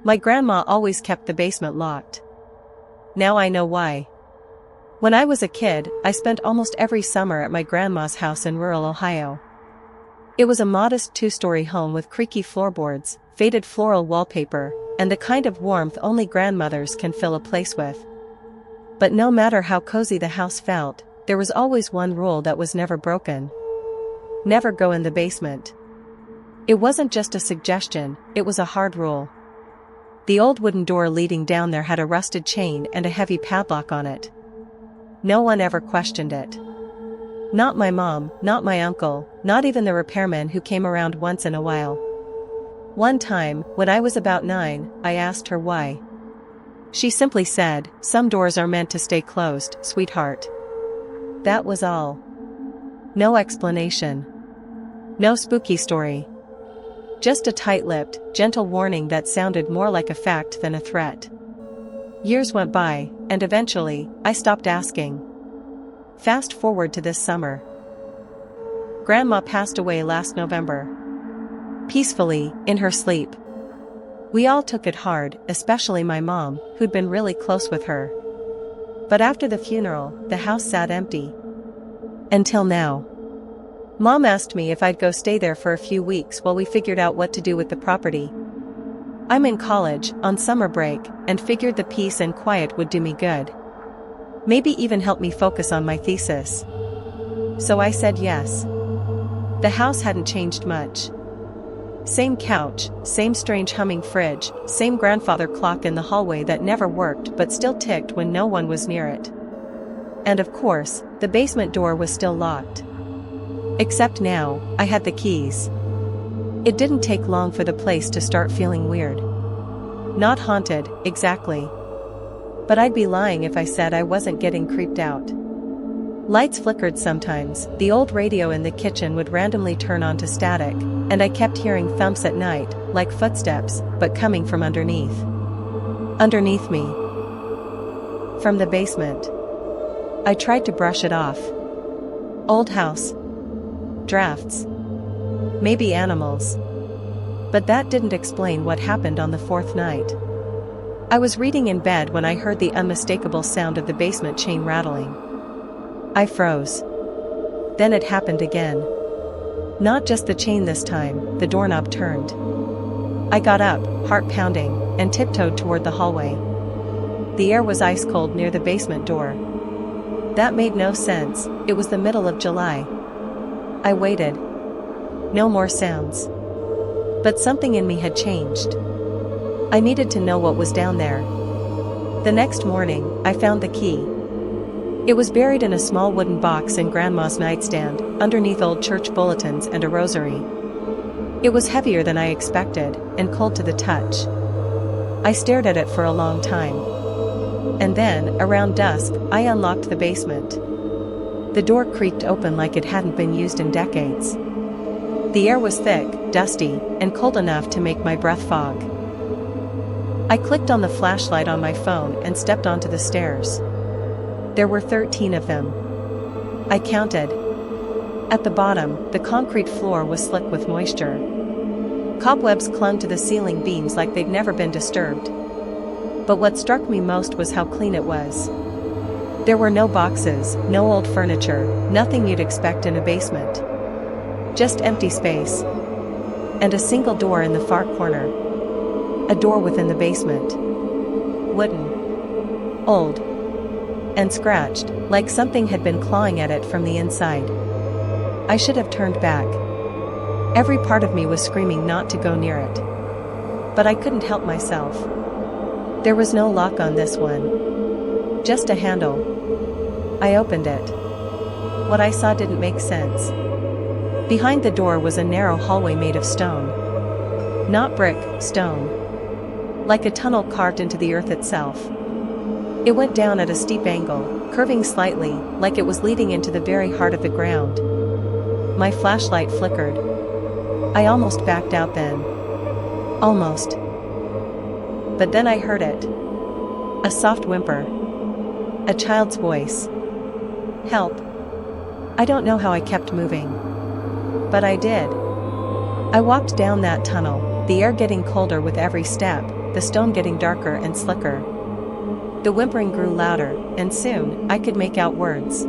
My grandma always kept the basement locked. Now I know why. When I was a kid, I spent almost every summer at my grandma's house in rural Ohio. It was a modest two-story home with creaky floorboards, faded floral wallpaper, and the kind of warmth only grandmothers can fill a place with. But no matter how cozy the house felt, there was always one rule that was never broken. Never go in the basement. It wasn't just a suggestion, it was a hard rule. The old wooden door leading down there had a rusted chain and a heavy padlock on it. No one ever questioned it. Not my mom, not my uncle, not even the repairman who came around once in a while. One time, when I was about 9, I asked her why. She simply said, "Some doors are meant to stay closed, sweetheart." That was all. No explanation. No spooky story. Just a tight-lipped, gentle warning that sounded more like a fact than a threat. Years went by, and eventually, I stopped asking. Fast forward to this summer. Grandma passed away last November. Peacefully, in her sleep. We all took it hard, especially my mom, who'd been really close with her. But after the funeral, the house sat empty. Until now. Mom asked me if I'd go stay there for a few weeks while we figured out what to do with the property. I'm in college, on summer break, and figured the peace and quiet would do me good. Maybe even help me focus on my thesis. So I said yes. The house hadn't changed much. Same couch, same strange humming fridge, same grandfather clock in the hallway that never worked but still ticked when no one was near it. And of course, the basement door was still locked. Except now, I had the keys. It didn't take long for the place to start feeling weird. Not haunted, exactly. But I'd be lying if I said I wasn't getting creeped out. Lights flickered sometimes, the old radio in the kitchen would randomly turn on to static, and I kept hearing thumps at night, like footsteps, but coming from underneath. Underneath me. From the basement. I tried to brush it off. Old house. Drafts. Maybe animals. But that didn't explain what happened on the fourth night. I was reading in bed when I heard the unmistakable sound of the basement chain rattling. I froze. Then it happened again. Not just the chain this time, the doorknob turned. I got up, heart pounding, and tiptoed toward the hallway. The air was ice cold near the basement door. That made no sense, it was the middle of July. I waited. No more sounds. But something in me had changed. I needed to know what was down there. The next morning, I found the key. It was buried in a small wooden box in Grandma's nightstand, underneath old church bulletins and a rosary. It was heavier than I expected, and cold to the touch. I stared at it for a long time. And then, around dusk, I unlocked the basement. The door creaked open like it hadn't been used in decades. The air was thick, dusty, and cold enough to make my breath fog. I clicked on the flashlight on my phone and stepped onto the stairs. There were 13 of them. I counted. At the bottom, the concrete floor was slick with moisture. Cobwebs clung to the ceiling beams like they'd never been disturbed. But what struck me most was how clean it was. There were no boxes, no old furniture, nothing you'd expect in a basement. Just empty space. And a single door in the far corner. A door within the basement. Wooden. Old. And scratched, like something had been clawing at it from the inside. I should have turned back. Every part of me was screaming not to go near it. But I couldn't help myself. There was no lock on this one. Just a handle. I opened it. What I saw didn't make sense. Behind the door was a narrow hallway made of stone. Not brick, stone. Like a tunnel carved into the earth itself. It went down at a steep angle, curving slightly, like it was leading into the very heart of the ground. My flashlight flickered. I almost backed out then. Almost. But then I heard it. A soft whimper. A child's voice. Help. I don't know how I kept moving. But I did. I walked down that tunnel, the air getting colder with every step, the stone getting darker and slicker. The whimpering grew louder, and soon, I could make out words.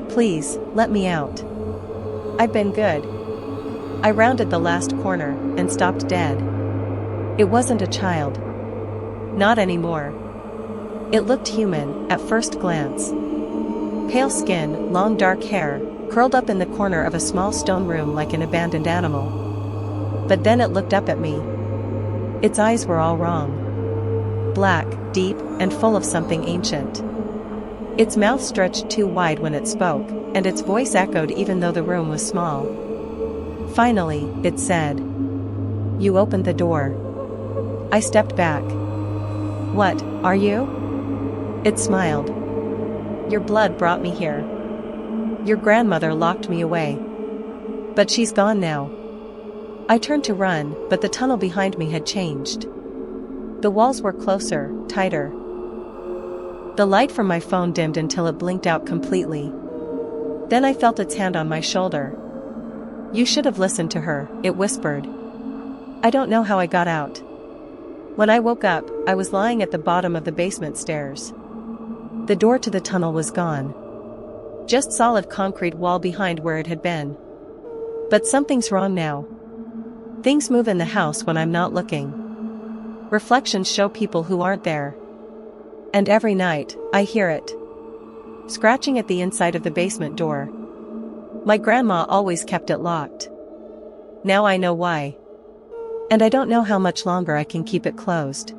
"Please, let me out. I've been good." I rounded the last corner, and stopped dead. It wasn't a child. Not anymore. It looked human, at first glance. Pale skin, long dark hair, curled up in the corner of a small stone room like an abandoned animal. But then it looked up at me. Its eyes were all wrong. Black, deep, and full of something ancient. Its mouth stretched too wide when it spoke, and its voice echoed even though the room was small. Finally, it said, "You opened the door." I stepped back. "What, are you?" It smiled. "Your blood brought me here. Your grandmother locked me away. But she's gone now." I turned to run, but the tunnel behind me had changed. The walls were closer, tighter. The light from my phone dimmed until it blinked out completely. Then I felt its hand on my shoulder. "You should have listened to her," it whispered. I don't know how I got out. When I woke up, I was lying at the bottom of the basement stairs. The door to the tunnel was gone. Just solid concrete wall behind where it had been. But something's wrong now. Things move in the house when I'm not looking. Reflections show people who aren't there. And every night, I hear it. Scratching at the inside of the basement door. My grandma always kept it locked. Now I know why. And I don't know how much longer I can keep it closed.